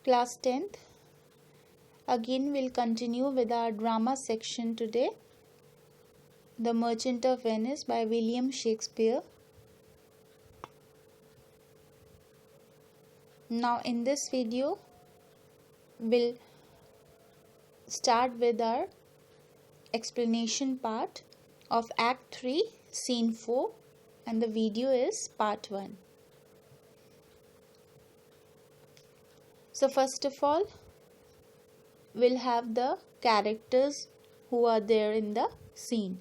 Class 10th. Again we'll continue with our drama section today. The Merchant of Venice by William Shakespeare. Now in this video we'll start with our explanation part of Act 3, Scene 4, and the video is part 1. So first of all, we'll have the characters who are there in the scene.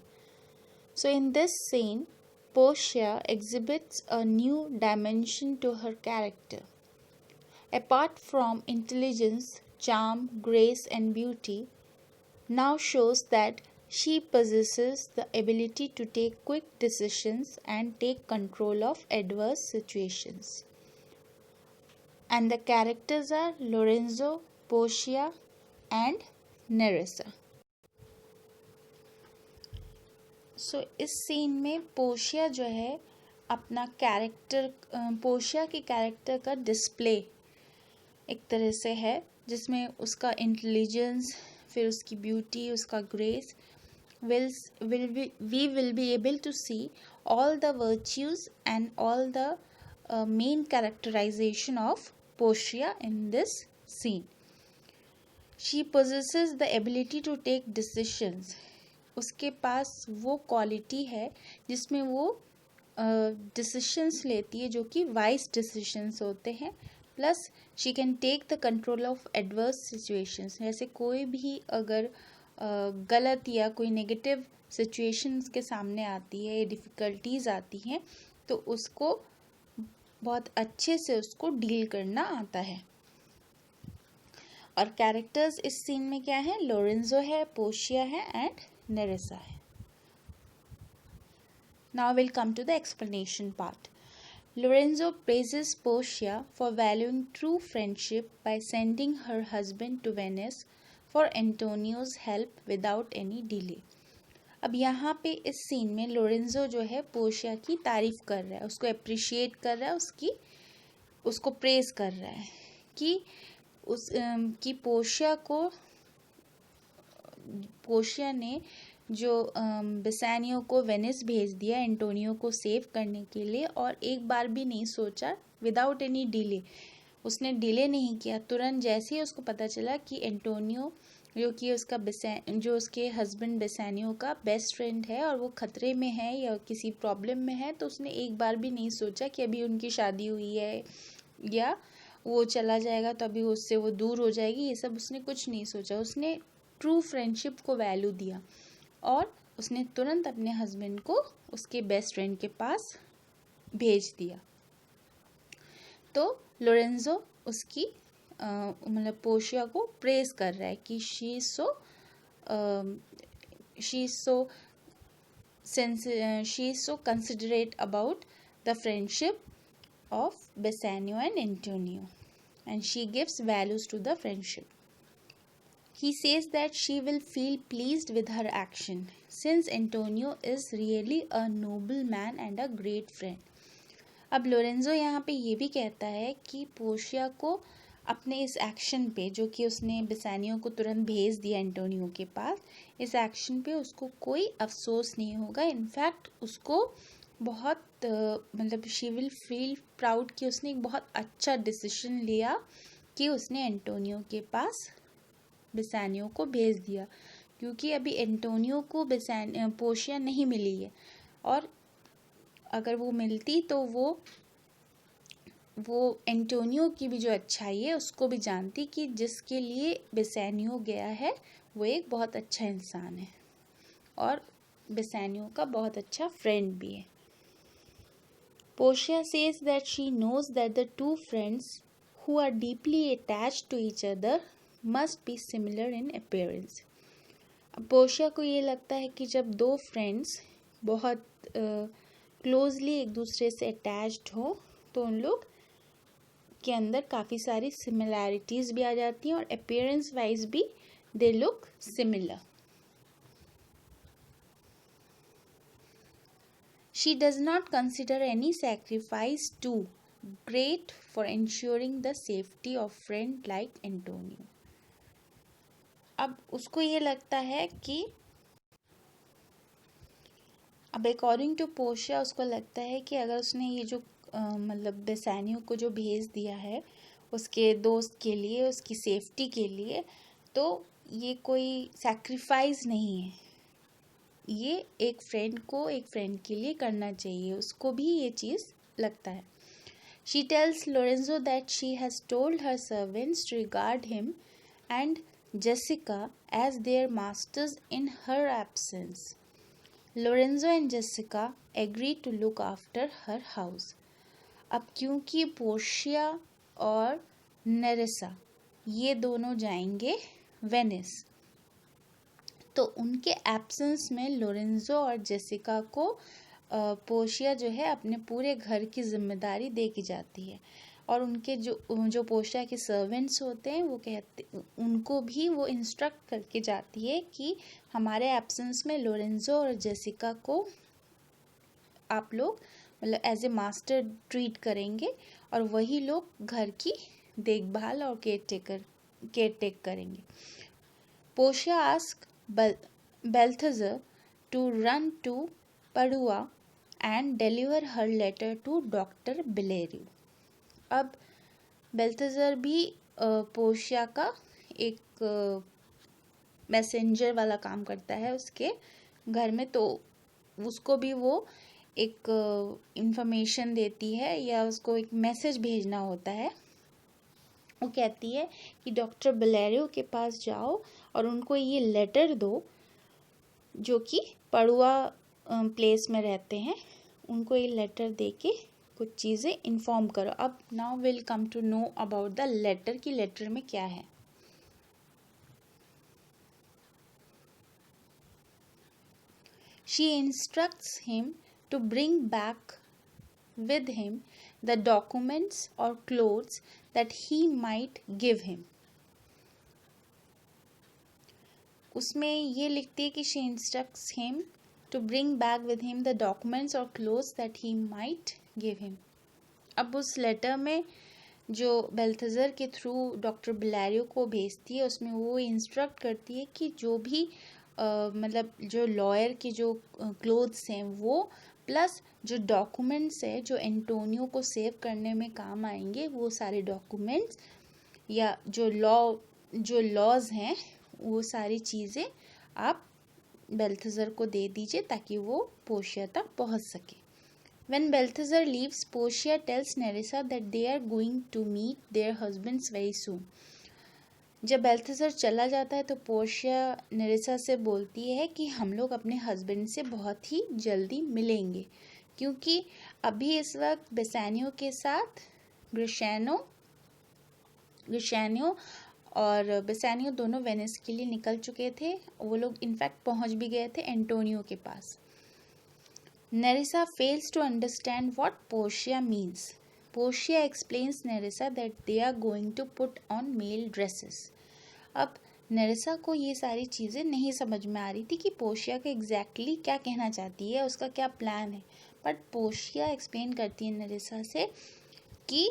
So in this scene, Portia exhibits a new dimension to her character. Apart from intelligence, charm, grace and beauty, now shows that she possesses the ability to take quick decisions and take control of adverse situations. And the characters are Lorenzo, Portia and Nerissa. So इस scene में Portia जो है अपना character, Portia के character का display एक तरह से है, जिसमें उसका इंटेलिजेंस, फिर उसकी ब्यूटी, उसका grace, we will be able to see all the virtues and all the main characterization of Portia in this scene. She possesses the ability to take decisions. उसके पास वो क्वालिटी है जिसमें वो डिसीशंस लेती है जो कि वाइज डिसीशंस होते हैं. Plus she can take the control of adverse situations. जैसे कोई भी अगर गलत या कोई नेगेटिव सिचुएशंस के सामने आती है, डिफ़िकल्टीज आती हैं, तो उसको बहुत अच्छे से उसको डील करना आता है. और कैरेक्टर्स इस सीन में क्या है? लोरेंजो है, पोर्शिया है एंड नेरेसा है. Now will come to the explanation part. Lorenzo praises Portia for valuing true friendship by sending her husband to Venice for Antonio's help without any delay. अब यहाँ पे इस सीन में Lorenzo जो है Portia की तारीफ कर रहा है, उसको अप्रिशिएट कर रहा है, उसको प्रेज कर रहा है कि पोर्शिया ने जो बेसानियो को वेनिस भेज दिया एंटोनियो को सेव करने के लिए, और एक बार भी नहीं सोचा, विदाउट एनी डिले, उसने डिले नहीं किया. तुरंत जैसे ही उसको पता चला कि एंटोनियो जो कि जो उसके हस्बैंड बेसानियो का बेस्ट फ्रेंड है और वो खतरे में है या किसी प्रॉब्लम में है, तो उसने एक बार भी नहीं सोचा कि अभी उनकी शादी हुई है या वो चला जाएगा तो अभी उससे वो दूर हो जाएगी. ये सब उसने कुछ नहीं सोचा. उसने ट्रू फ्रेंडशिप को वैल्यू दिया और उसने तुरंत अपने हस्बैंड को उसके बेस्ट फ्रेंड के पास भेज दिया. तो लोरेंजो उसकी मतलब पोर्शिया को प्रेज कर रहा है कि she is so considerate about the friendship of Bassanio and Antonio, and she gives values to the friendship. He says that she will feel pleased with her action since Antonio is really a noble man and a great friend. अब Lorenzo यहाँ पे ये भी कहता है कि Portia को अपने इस एक्शन पे, जो कि उसने बेसानियो को तुरंत भेज दिया एंटोनियो के पास, इस एक्शन पे उसको कोई अफसोस नहीं होगा. इनफैक्ट उसको बहुत मतलब शी विल फील प्राउड कि उसने एक बहुत अच्छा डिसीजन लिया कि उसने एंटोनियो के पास बेसानियो को भेज दिया, क्योंकि अभी एंटोनियो को पोर्शिया नहीं मिली है, और अगर वो मिलती तो वो एंटोनियो की भी जो अच्छाई है उसको भी जानती कि जिसके लिए बेसानियो गया है वो एक बहुत अच्छा इंसान है और बेसानियो का बहुत अच्छा फ्रेंड भी है. Portia says that she knows that the two friends who are deeply attached to each other must be similar in appearance. अब पोर्शिया को ये लगता है कि जब दो फ्रेंड्स बहुत क्लोजली एक दूसरे से अटैच्ड हो तो उन लोग के अंदर काफ़ी सारी सिमिलैरिटीज़ भी आ जाती हैं और अपीयरेंस वाइज भी they look similar. She does not consider any sacrifice too great for ensuring the safety of friend like Antonio. अब उसको ये लगता है कि अब अकॉर्डिंग टू पोर्शिया उसको लगता है कि अगर उसने ये जो मतलब बेसानियो को जो भेज दिया है उसके दोस्त के लिए, उसकी सेफ्टी के लिए, तो ये कोई सैक्रिफाइस नहीं है, ये एक फ्रेंड को एक फ्रेंड के लिए करना चाहिए, उसको भी ये चीज़ लगता है. She tells Lorenzo that she has told her servants to regard him and Jessica as their masters in her absence. Lorenzo and Jessica agree to look after her house. अब क्योंकि पोर्शिया और नेरेसा ये दोनों जाएंगे वेनिस, तो उनके absence में Lorenzo और जेसिका को पोर्शिया जो है अपने पूरे घर की जिम्मेदारी दे की जाती है. और उनके जो पोर्शिया के सर्वेंट्स होते हैं वो कहते, उनको भी वो इंस्ट्रक्ट करके जाती है कि हमारे एब्सेंस में लोरेंजो और जेसिका को आप लोग मतलब एज ए मास्टर ट्रीट करेंगे और वही लोग घर की देखभाल और केयर टेक करेंगे. Portia ask Balthazar to run to Padua and deliver her letter to Dr. Bellerio. अब बेल्थेजर भी पोर्शिया का एक मैसेंजर वाला काम करता है उसके घर में, तो उसको भी वो एक इंफॉर्मेशन देती है या उसको एक मैसेज भेजना होता है. वो कहती है कि डॉक्टर बेलेरियो के पास जाओ और उनको ये लेटर दो, जो कि पड़ुआ प्लेस में रहते हैं, उनको ये लेटर दे के कुछ चीज़ें इन्फॉर्म करो. अब now will come to know about the letter कि लेटर में क्या है. She instructs him to bring back with him the documents or clothes that he might give him. उसमें ये लिखती है कि she instructs him to bring back with him the documents or clothes that he might give him. अब उस letter में जो बेल्थेजर के थ्रू डॉक्टर बेलेरियो को भेजती है उसमें वो इंस्ट्रक्ट करती है कि जो भी मतलब जो लॉयर के जो क्लोथ्स हैं वो प्लस जो डॉक्यूमेंट्स है जो एंटोनियो को सेव करने में काम आएंगे, वो सारे डॉक्यूमेंट्स या जो लॉज हैं वो सारी चीज़ें आप बेल्थेजर को दे दीजिए ताकि वो पोर्शिया तक पहुंच सके. When Balthazar leaves, Portia tells Nerissa that they are going to meet their husbands very soon. जब बेल्थेजर चला जाता है तो पोर्शिया नेरेसा से बोलती है कि हम लोग अपने हस्बैंड से बहुत ही जल्दी मिलेंगे, क्योंकि अभी इस वक्त बेसानियो के साथ ग्रिशैनो और बेसानियो दोनों वेनिस के लिए निकल चुके थे. वो लोग इनफैक्ट पहुंच भी गए थे एंटोनियो के पास. Nerissa fails to understand what Portia means. Portia explains Nerissa that they are going to put on male dresses. अब नेरेसा को ये सारी चीज़ें नहीं समझ में आ रही थी कि पोर्शिया का एग्जैक्टली क्या कहना चाहती है, उसका क्या प्लान है. बट पोर्शिया एक्सप्लेन करती है नेरेसा से कि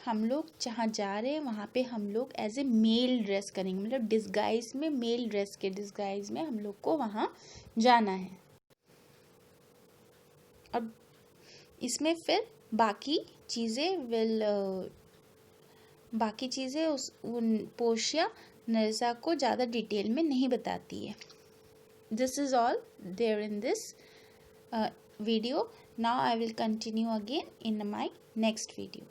हम लोग जहाँ जा रहे हैं वहाँ पे हम लोग एज ए मेल ड्रेस करेंगे, मतलब डिस्गाइज में, मेल ड्रेस के डिस्गाइज में हम लोग को वहाँ जाना है. अब इसमें फिर बाकी चीज़ें उस पोर्शिया नेरेसा को ज़्यादा डिटेल में नहीं बताती है. This is all there in this video. Now I will continue again in my next video.